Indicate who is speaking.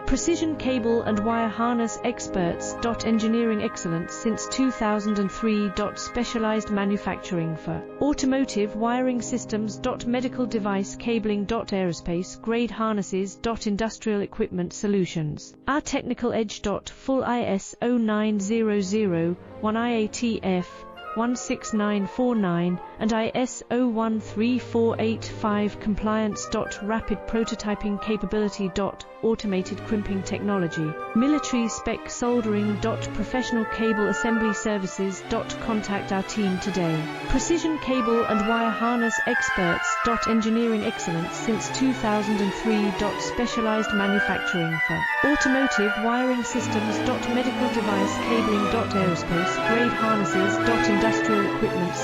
Speaker 1: Precision cable and wire harness experts. Engineering excellence since 2003. Specialized manufacturing for automotive wiring systems. Medical device cabling. Aerospace grade harnesses. Industrial equipment solutions. Our technical edge. Full ISO 9001 IATF 16949 and ISO 13485 compliance. Rapid prototyping capability. Automated crimping technology. Military spec soldering. Professional cable assembly services. Contact our team today. Precision cable and wire harness experts. Engineering excellence since 2003. Specialized manufacturing for automotive wiring systems. Medical device cabling. Aerospace grade harnesses. Industrial equipment